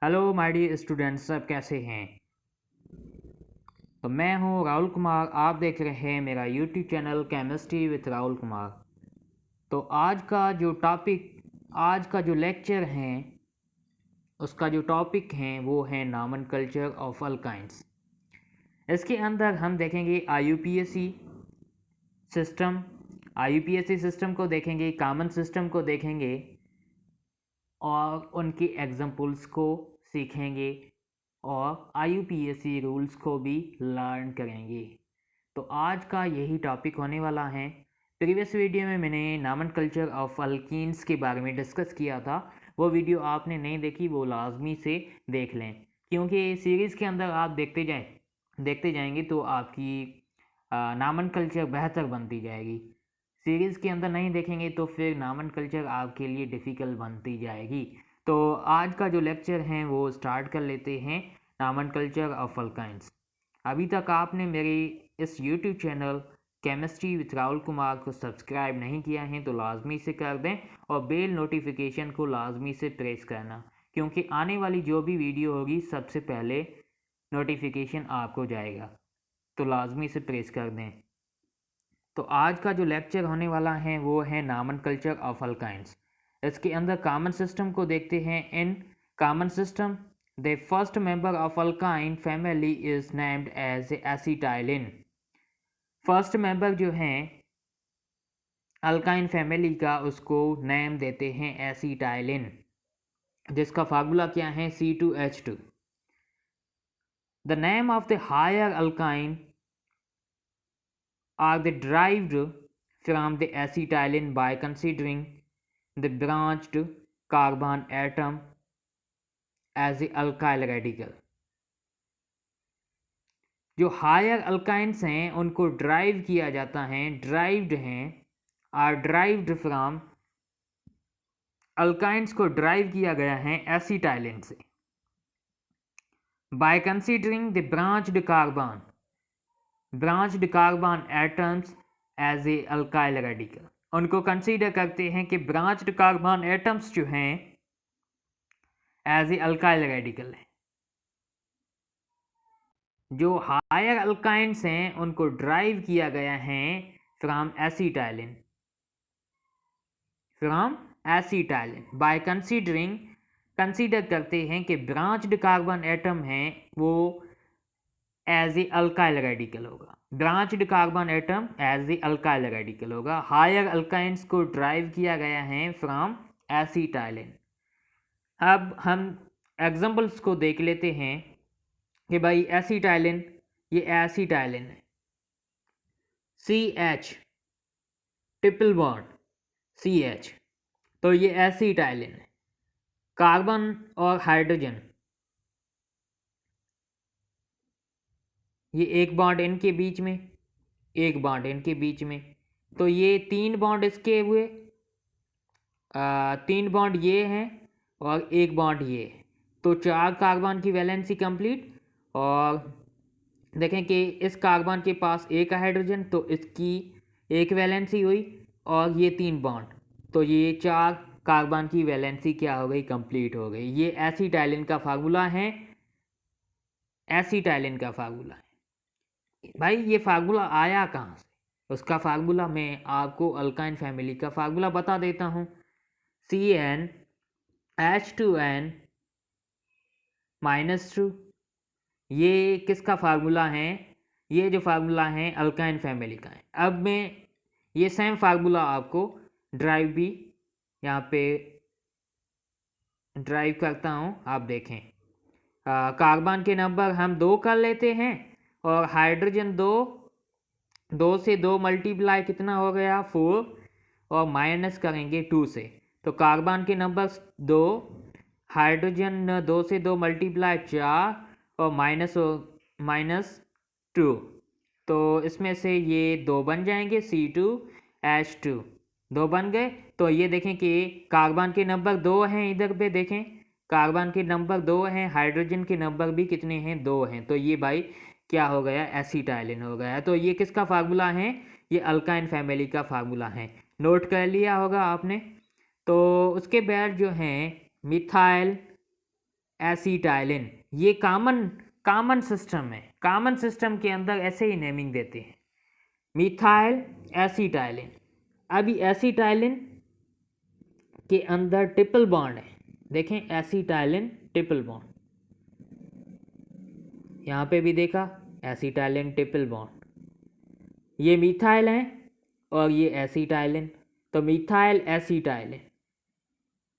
Hello my dear students, सब कैसे हैं। तो मैं हूं राहुल कुमार। आप देख रहे हैं मेरा YouTube channel chemistry with Rahul Kumar. तो आज का जो लेक्चर है उसका जो टॉपिक है वो है नॉमेनक्लेचर ऑफ अल्काइंस। इसके अंदर हम देखेंगे सिस्टम आईयूपीएसी सिस्टम को देखेंगे, कॉमन सिस्टम को देखेंगे और उनकी एग्जांपल्स को सीखेंगे और आईयूपीएसी रूल्स को भी लर्न करेंगे। तो आज का यही टॉपिक होने वाला है। प्रीवियस वीडियो में मैंने नॉमेनक्लेचर ऑफ अल्कीन्स के बारे में डिस्कस किया था। वो वीडियो आपने नहीं देखी, वो लाजमी से देख लें, क्योंकि सीरीज़ के अंदर आप देखते जाएंगे तो आपकी नॉमेनक्लेचर बेहतर बनती जाएगी। सीरीज़ के अंदर नहीं देखेंगे तो फिर नॉमेनक्लेचर आपके लिए डिफ़िकल्ट बनती जाएगी। तो आज का जो लेक्चर है वो स्टार्ट कर लेते हैं, नॉमेनक्लेचर ऑफ अल्काइंस। अभी तक आपने मेरे इस YouTube channel chemistry with Rahul Kumar को सब्सक्राइब नहीं किया है तो लाजमी से कर दें और बेल नोटिफिकेशन को लाजमी से प्रेस करना, क्योंकि आने वाली जो भी वीडियो होगी सबसे पहले नोटिफिकेशन आपको जाएगा, तो लाजमी से प्रेस कर दें। तो आज का जो लेक्चर होने वाला है वो है नॉमेनक्लेचर ऑफ अल्काइंस। इसके अंदर कॉमन सिस्टम को देखते हैं। In common system the first member of alkyne family is named as acetylene. First member जो है अल्काइन फैमिली का उसको नेम देते हैं एसिटाइलिन, जिसका फार्मूला क्या है C2H2। The name of the higher alkyne are they derived from the acetylene by considering the branched carbon atom as the alkyl radical। जो हायर अल्काइंस हैं उनको ड्राइव किया जाता है, आर ड्राइव्ड फ्रॉम अल्काइंस को derive किया गया है एसिटाइलिन से। By considering the branched carbon atoms as a alkyl radical. उनको कंसीडर करते हैं कि ब्रांच्ड कार्बन एटम्स जो हैं एज ए अल्काइल रेडिकल है। जो हायर अल्काइंस हैं उनको ड्राइव किया गया है फ्रॉम एसिटाइलिन बाय कंसीडर करते हैं कि ब्रांच्ड कार्बन एटम है वो एज ए अल्काइल रेडिकल होगा। Branched carbon atom as a alkyl radical होगा। हायर अल्काइंस को ड्राइव किया गया है फ्रॉम एसिटाइलिन। अब हम एग्जांपल्स को देख लेते हैं कि भाई एसिटाइलिन, ये एसिटाइलिन है, CH ट्रिपल बॉन्ड CH, तो ये एसिटाइलिन है। कार्बन और हाइड्रोजन, ये एक बॉन्ड इनके बीच में, एक बॉन्ड इनके बीच में, तो ये तीन बॉन्ड इसके हुए, तीन बॉन्ड ये हैं और एक बॉन्ड ये है, तो चार कार्बन की वैलेंसी कंप्लीट। और देखें कि इस कार्बन के पास एक हाइड्रोजन, तो इसकी एक वैलेंसी हुई और ये तीन बॉन्ड, तो ये चार कार्बन की वैलेंसी क्या हो गई, कंप्लीट हो गई। ये एसिटाइलिन का फार्मूला है, भाई ये फार्मूला आया कहाँ से? उसका फार्मूला मैं आपको अल्काइन फैमिली का फार्मूला बता देता हूँ। CnH2n -2, ये किसका फार्मूला है? ये जो फार्मूला है अल्काइन फैमिली का है। अब मैं ये सेम फार्मूला आपको ड्राइव भी यहाँ पे ड्राइव करता हूँ, आप देखें। कार्बन के नंबर हम 2 कर लेते हैं और हाइड्रोजन 2 से 2 मल्टीप्लाई कितना हो गया 4, और माइनस करेंगे 2 से, तो कार्बन के नंबर 2, हाइड्रोजन 2 से 2 मल्टीप्लाई 4 और माइनस 2, तो इसमें से ये 2 बन जाएंगे, C2H2 2 बन गए। तो ये देखें कि कार्बन के नंबर 2 हैं, इधर पे देखें कार्बन के नंबर 2 हैं, हाइड्रोजन के नंबर भी कितने हैं 2 हैं, तो ये भाई क्या हो गया, एसिटाइलिन हो गया। तो ये किसका फार्मूला है? ये अल्काइन फैमिली का फार्मूला है। नोट कर लिया होगा आपने। तो उसके बाद जो है मिथाइल एसिटाइलिन। ये कॉमन सिस्टम है। कॉमन सिस्टम के अंदर ऐसे ही नेमिंग देते हैं, मिथाइल एसिटाइलिन। अभी एसिटाइलिन के अंदर ट्रिपल बॉन्ड है, देखें एसिटाइलिन ट्रिपल बॉन्ड, यहाँ पे भी देखा एसिटाइलिन ट्रिपल बॉन्ड, ये मिथाइल है और ये एसिटाइलिन, तो मिथाइल एसिटाइलिन।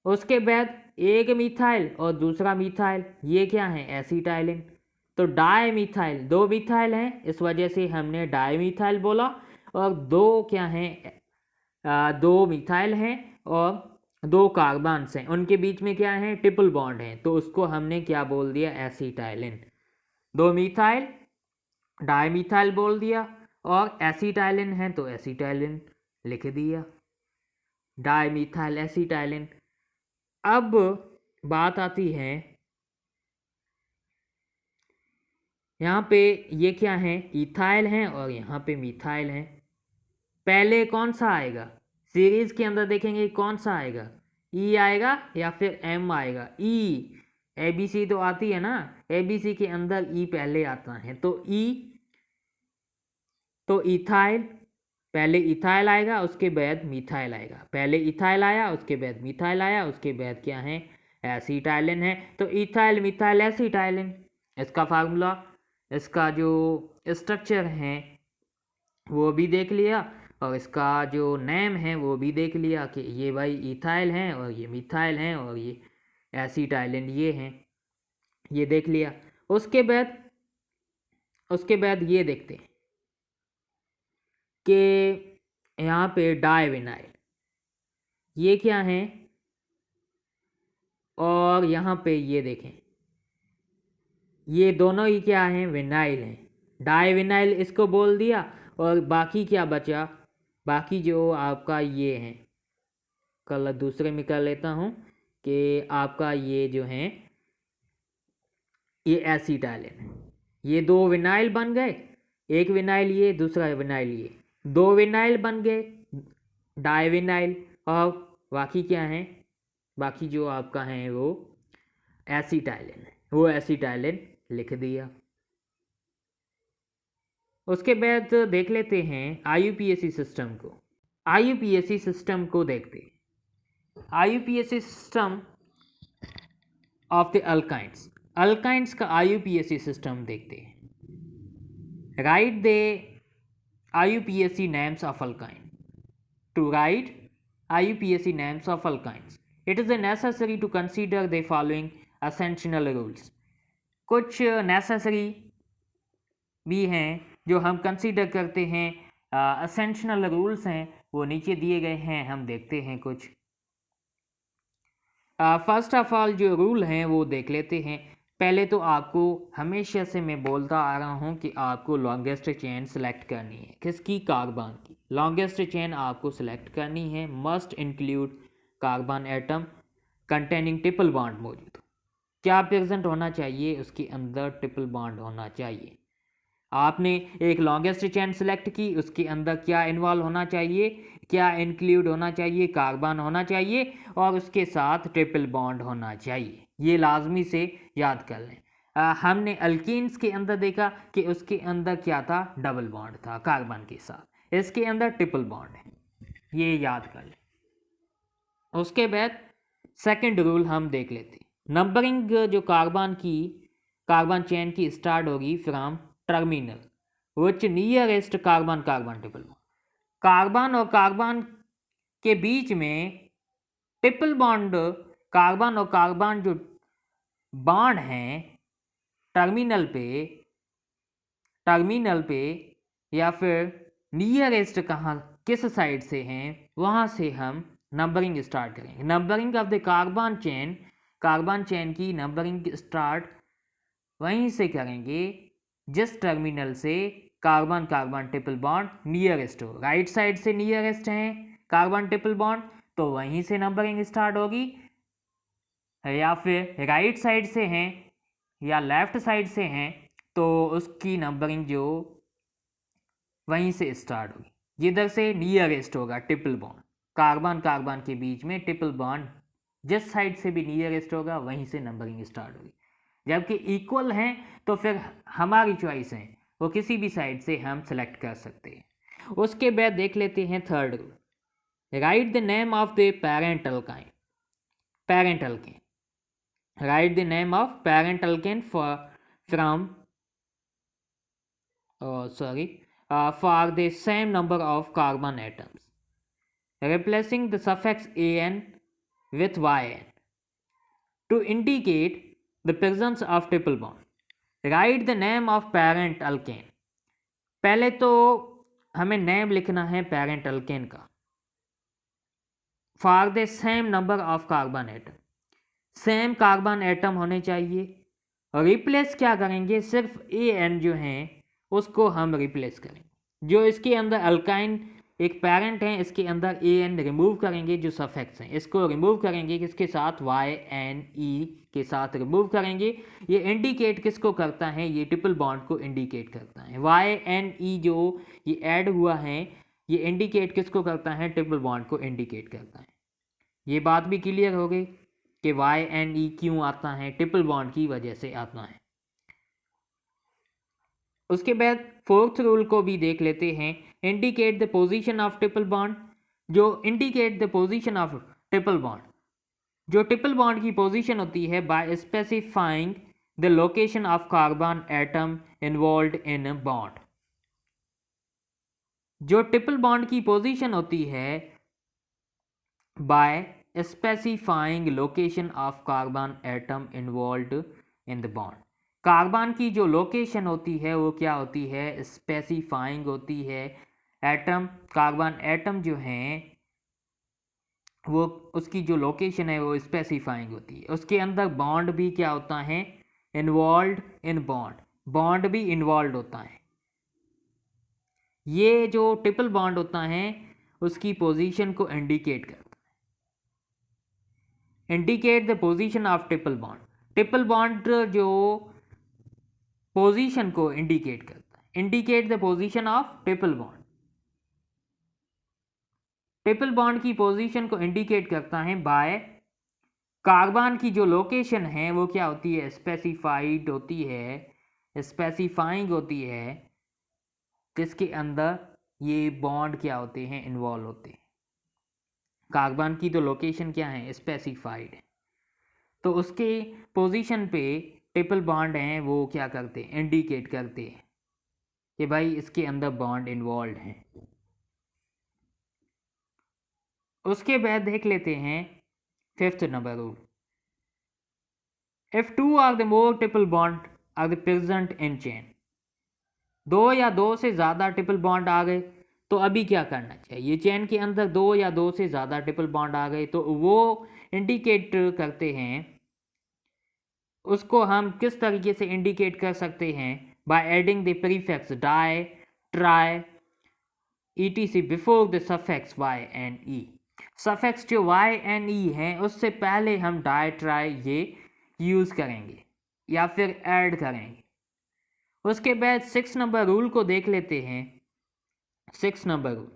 उसके बाद एक मिथाइल और दूसरा मिथाइल, ये क्या है एसिटाइलिन। तो डाई मिथाइल, दो मिथाइल हैं, इस वजह से हमने डाई मिथाइल बोला। और दो क्या हैं, दो मिथाइल हैं और दो कार्बन्स हैं, उनके बीच में क्या है ट्रिपल बॉन्ड है, तो उसको हमने क्या बोल दिया एसिटाइलिन। दो मिथाइल डाई मिथाइल बोल दिया, और एसिटाइलिन है तो एसिटाइलिन लिख दिया, डाई मिथाइल एसिटाइलिन। अब बात आती है यहाँ पे, ये क्या है इथाइल है और यहाँ पे मिथाइल है। पहले कौन सा आएगा सीरीज के अंदर, देखेंगे कौन सा आएगा, ई आएगा या फिर एम आएगा। ई, ए बी सी तो आती है ना, ए बी सी के अंदर ई पहले आता है, तो ई, तो इथाइल, पहले इथाइल आएगा उसके बाद मिथाइल आएगा, पहले इथाइल आया उसके बाद मिथाइल आया, उसके बाद क्या है एसिटाइलिन है, तो इथाइल मिथाइल एसिटाइलिन। इसका फार्मूला, इसका जो स्ट्रक्चर है वो भी देख लिया, और इसका जो नेम है वो भी देख लिया कि ये भाई इथाइल हैं और ये मिथाइल हैं और ये एसिटाइलिन ये हैं, ये देख लिया। उसके बाद ये देखते हैं कि यहाँ पे डाइविनाइल, ये क्या है, और यहाँ पे ये देखें ये दोनों ही क्या हैं विनाइल हैं, डाइविनाइल इसको बोल दिया। और बाकी क्या बचा, बाकी जो आपका ये है, कलर दूसरे में कर लेता हूँ कि आपका ये जो है ये एसिटाइलिन है, ये दो विनाइल बन गए, एक विनाइल ये दूसरा विनाइल ये, दो विनाइल बन गए डाइविनाइल। और बाकी क्या है, बाकी जो आपका है वो एसिटाइलिन है, वो एसिटाइलिन लिख दिया। उसके बाद देख लेते हैं आईयूपीएसी सिस्टम को। आईयूपीएसी सिस्टम को देखते हैं, IUPAC system of the alkynes, alkynes का आईयूपीएसी सिस्टम देखते हैं। Write the IUPAC names of alkyne. To write IUPAC names of alkynes, it is necessary to consider the following essential rules. कुछ necessary भी हैं जो हम कंसीडर करते हैं, एसेंशियल रूल्स हैं, वो नीचे दिए गए हैं, हम देखते हैं कुछ। फर्स्ट ऑफ ऑल जो रूल हैं वो देख लेते हैं। पहले तो आपको हमेशा से मैं बोलता आ रहा हूँ कि आपको लॉन्गेस्ट चेन सेलेक्ट करनी है, किसकी, कार्बन की। लॉन्गेस्ट चेन आपको सेलेक्ट करनी है, must include carbon atom containing triple bond मौजूद। क्या प्रेजेंट होना चाहिए, उसके अंदर ट्रिपल बॉन्ड होना चाहिए। आपने एक लॉन्गेस्ट चेन सेलेक्ट की, उसके अंदर क्या इन्वॉल्व होना चाहिए, क्या इंक्लूड होना चाहिए, कार्बन होना चाहिए और उसके साथ ट्रिपल बॉन्ड होना चाहिए। ये लाजमी से याद कर लें। हमने अल्कीन्स के अंदर देखा कि उसके अंदर क्या था, डबल बॉन्ड था कार्बन के साथ, इसके अंदर ट्रिपल बॉन्ड है, ये याद कर लें। उसके बाद सेकंड रूल हम देख लेते हैं। नंबरिंग जो कार्बन चेन की स्टार्ट होगी from terminal which nearest carbon triple bond. Carbon और कार्बन के बीच में ट्रिपल बॉन्ड, कार्बन और कार्बन जो बॉन्ड हैं टर्मिनल पे या फिर नियरेस्ट कहाँ किस साइड से हैं, वहाँ से हम नंबरिंग स्टार्ट करेंगे। Numbering of the carbon chain की नंबरिंग स्टार्ट वहीं से करेंगे जिस टर्मिनल से कार्बन ट्रिपल बॉन्ड नियरेस्ट हो। राइट साइड से नियरेस्ट हैं कार्बन ट्रिपल बॉन्ड, तो वहीं से नंबरिंग स्टार्ट होगी, या फिर राइट साइड से हैं या लेफ्ट साइड से हैं तो उसकी नंबरिंग जो वहीं से स्टार्ट होगी जिधर से नियरेस्ट होगा ट्रिपल बॉन्ड। कार्बन के बीच में ट्रिपल बॉन्ड जिस साइड से भी नियरेस्ट होगा वहीं से नंबरिंग स्टार्ट होगी। जबकि इक्वल हैं तो फिर हमारी चॉइस है, वो किसी भी साइड से हम सेलेक्ट कर सकते हैं। उसके बाद देख लेते हैं third rule, right the name of the parent alkyne. Parent alkane, right the name of parent alkane from for the same number of carbon atoms, replacing the suffix an with yn to indicate the presence of triple bond. Write the name of parent alkane. पहले तो हमें name लिखना है parent alkane का। For the same number of carbon atom, same carbon atom होने चाहिए। और replace क्या करेंगे, सिर्फ ए एन जो हैं उसको हम रिप्लेस करेंगे। जो इसके अंदर अल्काइन एक पेरेंट है, इसके अंदर ए एन रिमूव करेंगे, जो सफेक्स हैं इसको रिमूव करेंगे, किसके साथ, वाई एन ई के साथ रिमूव करेंगे। ये इंडिकेट किसको करता है, ये ट्रिपल बॉन्ड को इंडिकेट करता है। वाई एन ई जो ये ऐड हुआ है ये इंडिकेट किसको करता है, ट्रिपल बॉन्ड को इंडिकेट करता है। ये बात भी क्लियर हो गई कि वाई एन ई क्यों आता है, ट्रिपल बॉन्ड की वजह से आता है। उसके बाद फोर्थ रूल को भी देख लेते हैं, indicate the position of triple bond. जो indicate the position of triple bond, जो ट्रिपल बॉन्ड की पोजीशन होती है by specifying the location of carbon atom involved in bond. जो ट्रिपल बॉन्ड की पोजीशन होती है by specifying location of carbon atom involved in the bond. Carbon की जो लोकेशन होती है वो क्या होती है, स्पेसिफाइंग होती है। एटम, कार्बन एटम जो हैं वो उसकी जो लोकेशन है वो स्पेसिफाइंग होती है। उसके अंदर बॉन्ड भी क्या होता है, इन्वॉल्व्ड इन बॉन्ड, बॉन्ड भी इन्वॉल्व होता है। ये जो ट्रिपल बॉन्ड होता है उसकी पोजीशन को इंडिकेट करता है। Indicate the position of triple bond, triple bond जो पोजीशन को इंडिकेट करता है। Indicate the position of triple bond, triple bond की पोजीशन को इंडिकेट करता है बाय कार्बन की जो लोकेशन है वो क्या होती है, स्पेसिफाइड होती है, स्पेसिफाइंग होती है, जिसके अंदर ये बॉन्ड क्या होते हैं, इन्वॉल्व होते हैं। कार्बन की तो लोकेशन क्या है, स्पेसिफाइड है, तो उसके पोजीशन पे ट्रिपल बॉन्ड हैं वो क्या करते हैं, इंडिकेट करते हैं कि भाई इसके अंदर बॉन्ड इन्वॉल्व हैं। उसके बाद देख लेते हैं fifth number rule, if two are the more triple bond are the present in chain. दो या दो से ज़्यादा ट्रिपल बॉन्ड आ गए तो अभी क्या करना चाहिए, चेन के अंदर दो या दो से ज़्यादा ट्रिपल बॉन्ड आ गए तो वो इंडिकेट करते हैं। उसको हम किस तरीके से इंडिकेट कर सकते हैं, by adding the prefix di, tri, etc before the suffix Y N E. Suffix जो वाई एन ई है उससे पहले हम डाई, ट्राई ये यूज़ करेंगे या फिर ऐड करेंगे। उसके बाद 6 नंबर रूल को देख लेते हैं। 6 number rule,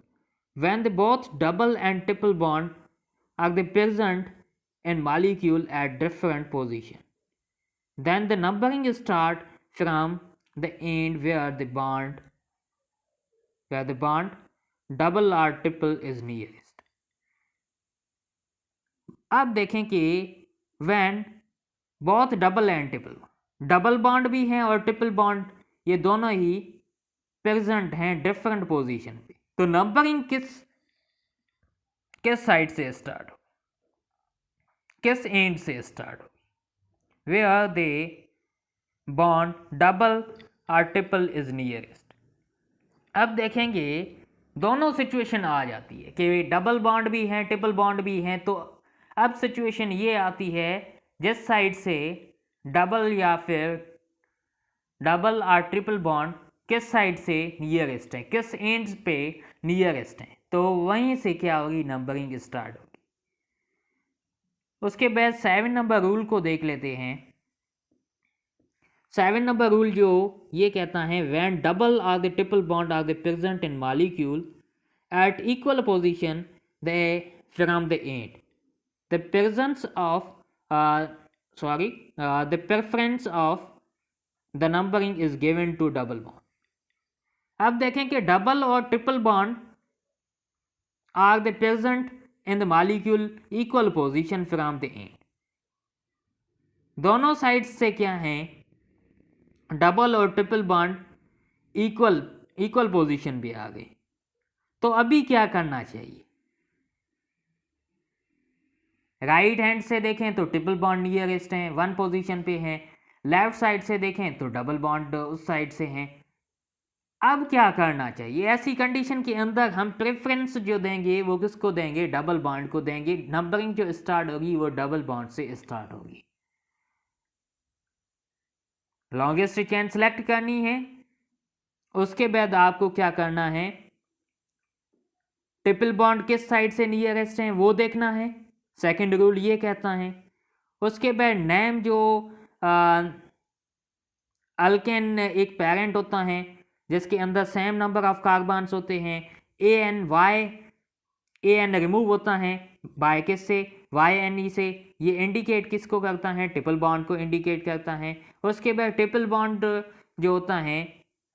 when the both double and triple bond are the present in molecule at different position, then the numbering start from the end where the bond double or triple is nearest। अब देखें कि when both double and triple, double bond भी हैं और triple bond ये दोनों ही present हैं different position पे, तो नंबरिंग किस साइड से स्टार्ट हो, किस एंड से स्टार्ट हो, where the bond double or triple is nearest। अब देखेंगे दोनों सिचुएशन आ जाती है कि डबल बॉन्ड भी हैं ट्रिपल बॉन्ड भी हैं, तो अब सिचुएशन ये आती है जिस साइड से डबल या फिर डबल और ट्रिपल बॉन्ड किस साइड से नियरेस्ट है, किस एंड्स पे नियरेस्ट है, तो वहीं से क्या होगी, नंबरिंग स्टार्ट होगी। उसके बाद 7 नंबर रूल को देख लेते हैं। 7 नंबर रूल जो ये कहता है, व्हेन डबल और the triple bond are the present in molecule at equal position the from the end, the presence of the preference of the numbering is given to double bond. अब देखें कि double और triple bond are the present in the molecule equal position from the end. दोनों side से क्या हैं, double और triple bond equal position पे आ गए। तो अभी क्या करना चाहिए, राइट हैंड से देखें तो ट्रिपल बॉन्ड नियरेस्ट हैं, वन पोजीशन पे हैं। लेफ्ट साइड से देखें तो डबल बॉन्ड उस साइड से हैं। अब क्या करना चाहिए, ऐसी कंडीशन के अंदर हम प्रेफरेंस जो देंगे वो किसको देंगे, डबल बॉन्ड को देंगे। नंबरिंग जो स्टार्ट होगी वो डबल बॉन्ड से स्टार्ट होगी। लॉन्गेस्ट चेन सेलेक्ट करनी है, उसके बाद आपको क्या करना है, ट्रिपल बॉन्ड किस साइड से नियरेस्ट हैं वो देखना है, सेकंड रूल ये कहता है। उसके बाद नेम जो अल्केन एक पेरेंट होता है जिसके अंदर सेम नंबर ऑफ कार्बन्स होते हैं, ए एन रिमूव होता है बाय किस से, YNE से। ये इंडिकेट किसको करता है, ट्रिपल बॉन्ड को इंडिकेट करता है। उसके बाद ट्रिपल बॉन्ड जो होता है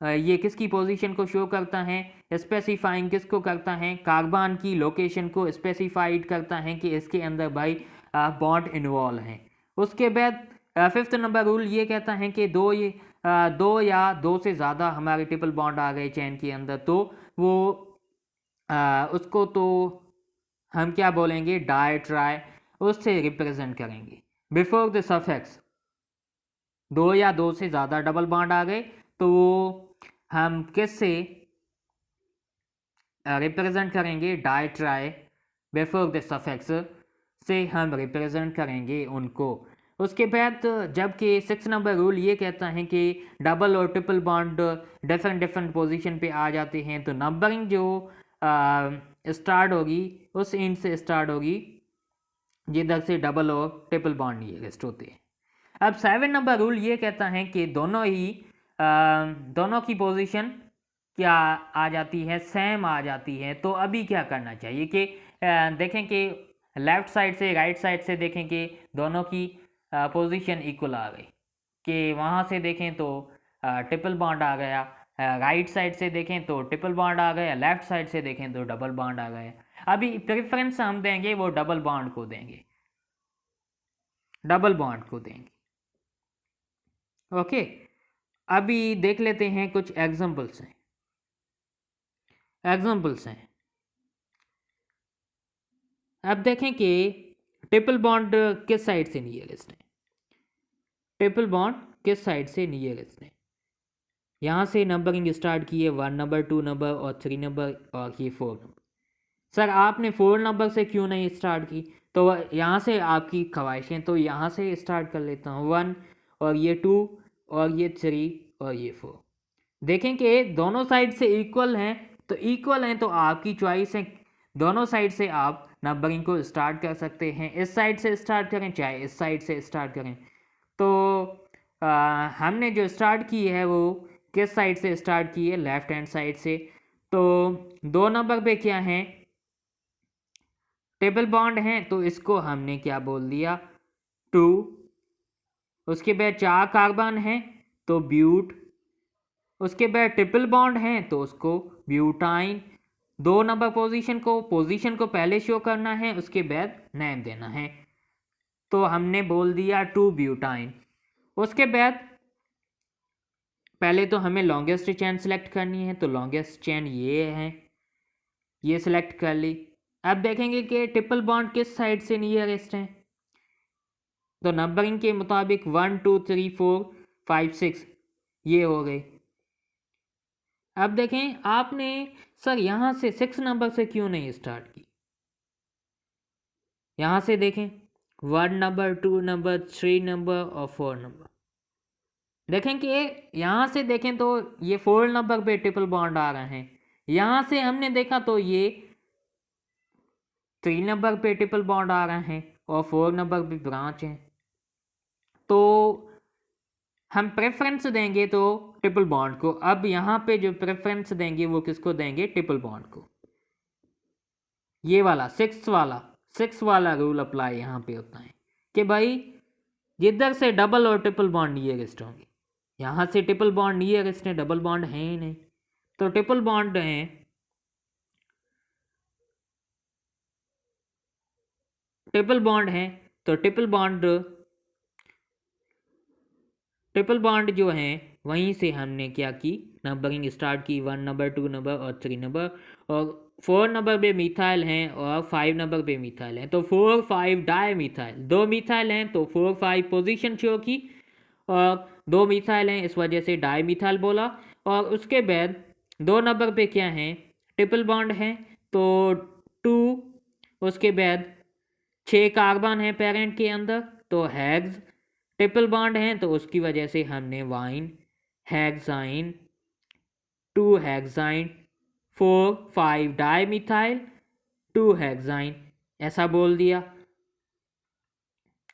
ये किसकी पोजीशन को शो करता है, स्पेसिफाइंग किसको करता है, कार्बन की लोकेशन को स्पेसिफाइड करता है कि इसके अंदर भाई बॉन्ड इन्वॉल्व हैं। उसके बाद फिफ्थ नंबर रूल ये कहता है कि दो या दो से ज़्यादा हमारे ट्रिपल बॉन्ड आ गए चेन के अंदर तो वो उसको तो हम क्या बोलेंगे, डाई ट्राई उससे रिप्रेजेंट करेंगे। बिफोर द सफिक्स दो या दो से ज़्यादा डबल बॉन्ड आ गए तो हम किससे रिप्रेजेंट करेंगे, di tri. Before the suffix से हम रिप्रेजेंट करेंगे उनको। उसके बाद जबकि 6 नंबर रूल ये कहता है कि डबल और ट्रिपल बॉन्ड डिफरेंट पोजीशन पे आ जाते हैं तो नंबरिंग जो स्टार्ट होगी उस एंड से स्टार्ट होगी जिधर से डबल और ट्रिपल बॉन्ड नियरेस्ट होते हैं। अब 7 नंबर रूल ये कहता है कि दोनों की पोजीशन क्या आ जाती है, सेम आ जाती है। तो अभी क्या करना चाहिए कि देखें कि लेफ्ट साइड से राइट साइड से देखें कि दोनों की पोजीशन इक्वल आ गई, कि वहाँ से देखें तो ट्रिपल बॉन्ड आ गया, राइट साइड से देखें तो ट्रिपल बॉन्ड आ गया, लेफ्ट साइड से देखें तो डबल बॉन्ड आ गया। अभी प्रेफरेंस हम देंगे वो डबल बॉन्ड को देंगे, डबल बॉन्ड को देंगे। ओके, अभी देख लेते हैं कुछ एग्जांपल्स हैं। अब देखें कि ट्रिपल बॉन्ड किस साइड से नियरेस्ट है, ट्रिपल बॉन्ड किस साइड से नियरेस्ट है। यहाँ से नंबरिंग स्टार्ट की है 1 नंबर 2 नंबर और 3 नंबर और ये 4 नंबर। सर आपने 4 नंबर से क्यों नहीं स्टार्ट की, तो यहाँ से आपकी ख्वाहिशें, तो यहाँ से स्टार्ट कर लेता हूँ 1 और ये 2 और ये 3 और ये 4। देखें कि दोनों साइड से इक्वल हैं, तो इक्वल हैं तो आपकी चॉइस है, दोनों साइड से आप नंबरिंग को स्टार्ट कर सकते हैं। इस साइड से स्टार्ट करें चाहे इस साइड से स्टार्ट करें। तो हमने जो स्टार्ट की है वो किस साइड से स्टार्ट की है, लेफ्ट हैंड साइड से। तो 2 नंबर पे क्या है, ट्रिपल बॉन्ड है तो इसको हमने क्या बोल दिया 2। उसके बाद 4 कार्बन है तो ब्यूट। उसके बाद ट्रिपल बॉन्ड है तो उसको ब्यूटाइन। 2 नंबर पोजीशन को पहले शो करना है, उसके बाद नेम देना है, तो हमने बोल दिया 2 ब्यूटाइन। उसके बाद पहले तो हमें लॉन्गेस्ट चेन सेलेक्ट करनी है, तो लॉन्गेस्ट चेन ये है, ये सिलेक्ट कर ली। अब देखेंगे कि ट्रिपल बॉन्ड किस साइड से नियरेस्ट है, तो नंबरिंग के मुताबिक 1 2 3 4 5 6 ये हो गए। अब देखें आपने सर यहाँ से 6 नंबर से क्यों नहीं स्टार्ट की, यहाँ से देखें 1 नंबर 2 नंबर 3 नंबर और 4 नंबर। देखें कि यहाँ से देखें तो ये 4 नंबर पे ट्रिपल बॉन्ड आ रहे हैं, यहाँ से हमने देखा तो ये 3 नंबर पे ट्रिपल बॉन्ड आ रहे हैं और 4 नंबर पे ब्रांच है। तो हम प्रेफरेंस देंगे तो ट्रिपल बॉन्ड को। अब यहाँ पे जो प्रेफरेंस देंगे वो किसको देंगे, ट्रिपल बॉन्ड को। ये वाला 6 वाला रूल अप्लाई यहाँ पे होता है कि भाई जिधर से डबल और ट्रिपल बॉन्ड नियरेस्ट होंगे, यहाँ से ट्रिपल बॉन्ड नियरेस्ट है, डबल बॉन्ड है ही नहीं, तो ट्रिपल बॉन्ड है, ट्रिपल बॉन्ड है, तो ट्रिपल बॉन्ड जो है वहीं से हमने क्या की, नंबरिंग स्टार्ट की, 1 नंबर, 2 नंबर और 3 नंबर, और 4 नंबर पे मिथाइल हैं और 5 नंबर पे मिथाइल हैं, तो 4 5 डाई मिथाइल, 2 मिथाइल हैं तो 4 5 पोजीशन शो की, और 2 मिथाइल हैं इस वजह से डाई मिथाइल बोला। और उसके बाद 2 नंबर पे क्या है, ट्रिपल बॉन्ड है तो 2, उसके बाद 6 कार्बन है पेरेंट के अंदर तो हेक्स, ट्रिपल बॉन्ड है तो उसकी वजह से हमने wine, hexyne, 2 hexyne, 4 5 di methyl, 2 hexyne ऐसा बोल दिया।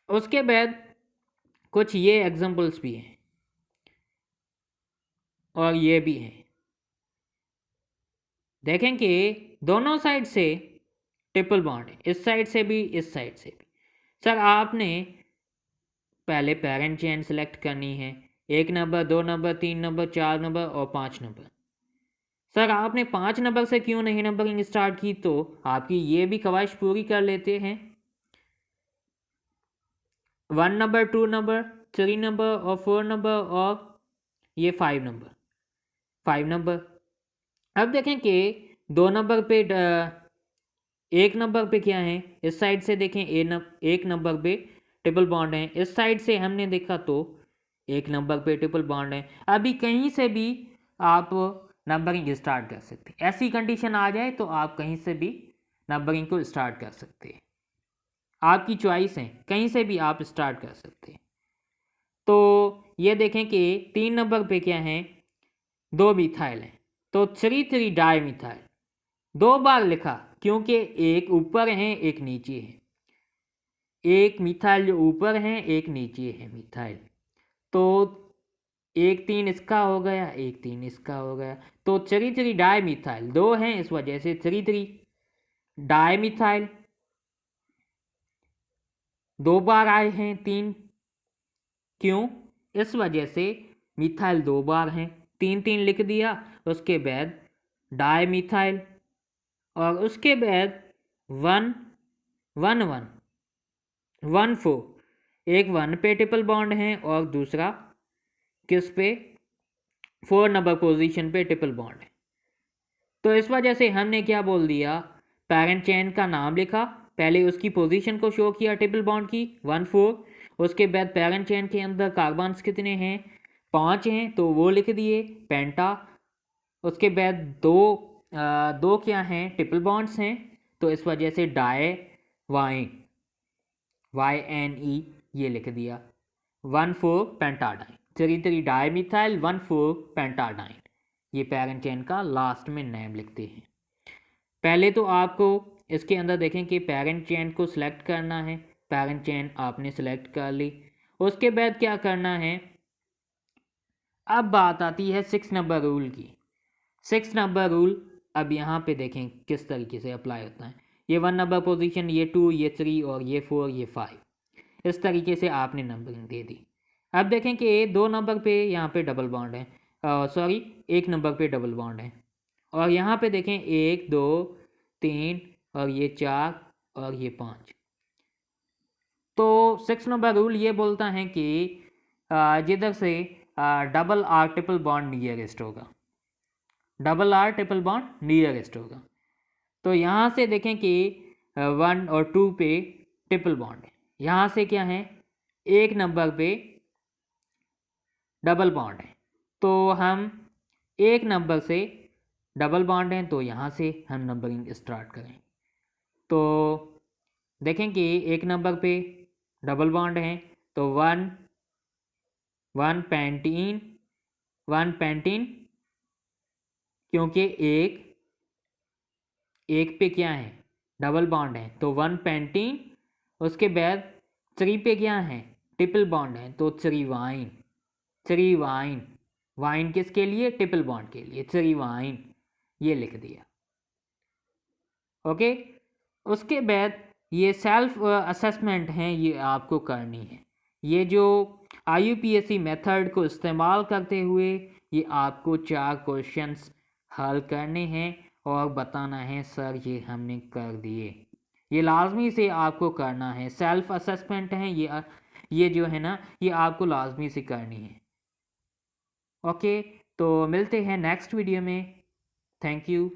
उसके बाद कुछ ये एग्जांपल्स भी हैं और ये भी हैं, देखें कि दोनों साइड से ट्रिपल बॉन्ड है, इस साइड से भी इस साइड से भी। सर आपने पहले पेरेंट चेन सेलेक्ट करनी है, 1 नंबर, 2 नंबर, 3 नंबर, 4 नंबर और 5 नंबर। सर आपने 5 नंबर से क्यों नहीं नंबरिंग स्टार्ट की, तो आपकी ये भी ख्वाहिश पूरी कर लेते हैं। 1 नंबर, 2 नंबर, 3 नंबर और 4 नंबर और ये 5 नंबर। अब देखें कि 2 नंबर पे 1 नंबर पे क्या है, इस साइड से देखें 1 नंबर पे ट्रिपल बॉन्ड है, इस साइड से हमने देखा तो 1 नंबर पे ट्रिपल बॉन्ड है। अभी कहीं से भी आप नंबरिंग स्टार्ट कर सकते हैं, ऐसी कंडीशन आ जाए तो आप कहीं से भी नंबरिंग को स्टार्ट कर सकते हैं, आपकी चॉइस है, कहीं से भी आप स्टार्ट कर सकते हैं। तो ये देखें कि 3 नंबर पे क्या है, 2 मिथाइल हैं तो 3 3 डाई मिथाइल, 2 बार लिखा क्योंकि एक ऊपर है एक नीचे है, एक मिथाइल जो ऊपर है एक नीचे है मिथाइल, तो 1 3 इसका हो गया, 1 3 इसका हो गया, तो 3 3 डाई मिथाइल, 2 हैं इस वजह से 3 3 डाई मिथाइल, 2 बार आए हैं 3, क्यों, इस वजह से मिथाइल 2 बार हैं, 3 3 लिख दिया। उसके बाद डाई मिथाइल और उसके बाद 1 1 1 1 4, एक 1 पे ट्रिपल बॉन्ड है और दूसरा किस पे, 4 नंबर पोजीशन पे ट्रिपल बॉन्ड है। तो इस वजह से हमने क्या बोल दिया, पेरेंट चेन का नाम लिखा, पहले उसकी पोजीशन को शो किया ट्रिपल बॉन्ड की 1 4, उसके बाद पेरेंट चेन के अंदर कार्बन्स कितने हैं, 5 हैं तो वो लिख दिए पेंटा। उसके बाद दो क्या हैं, ट्रिपल बॉन्ड्स हैं तो इस वजह से डाई वाइन, YNE ये लिख दिया, 1 4 पेंटाडाइन, 3 3 डाई मिथाइल, 1 4 पेंटाडाइन, ये पेरेंट चेन का लास्ट में नेम लिखते हैं। पहले तो आपको इसके अंदर देखें कि पेरेंट चेन को सिलेक्ट करना है, पेरेंट चेन आपने सिलेक्ट कर ली। उसके बाद क्या करना है, अब बात आती है 6 नंबर रूल की। 6 नंबर रूल अब यहाँ पे देखें किस तरीके से अप्लाई होता है, ये 1 नंबर पोजीशन, ये 2, ये 3 और ये 4, ये 5, इस तरीके से आपने नंबरिंग दे दी। अब देखें कि 2 नंबर पे यहाँ पे डबल बॉन्ड है, सॉरी 1 नंबर पे डबल बॉन्ड है, और यहाँ पे देखें 1 2 3 और ये 4 और ये 5। तो 6 नंबर रूल ये बोलता है कि जिधर से double or triple bond nearest होगा, double or triple bond nearest होगा, तो यहाँ से देखें कि 1 और 2 पे ट्रिपल बॉन्ड है, यहाँ से क्या है 1 नंबर पे डबल बॉन्ड है, तो हम 1 नंबर से डबल बॉन्ड हैं तो यहाँ से हम नंबरिंग स्टार्ट करें। तो देखें कि 1 नंबर पे डबल बॉन्ड हैं तो 1 1 पेंटीन, 1 पेंटीन, क्योंकि एक पे क्या है डबल बॉन्ड है तो 1 पेंटीन, उसके बाद 3 पे क्या है ट्रिपल बॉन्ड है तो 3 वाइन, 3 वाइन, वाइन किसके लिए, ट्रिपल बॉन्ड के लिए, 3 वाइन ये लिख दिया। ओके, उसके बाद ये सेल्फ असेसमेंट हैं, ये आपको करनी है। ये जो IUPAC मेथड को इस्तेमाल करते हुए ये आपको 4 क्वेश्चंस हल करने हैं और बताना है सर ये हमने कर दिए। ये लाजमी से आपको करना है, सेल्फ असेसमेंट है ये जो है ना ये आपको लाजमी से करनी है। ओके, तो मिलते हैं नेक्स्ट वीडियो में। Thank you.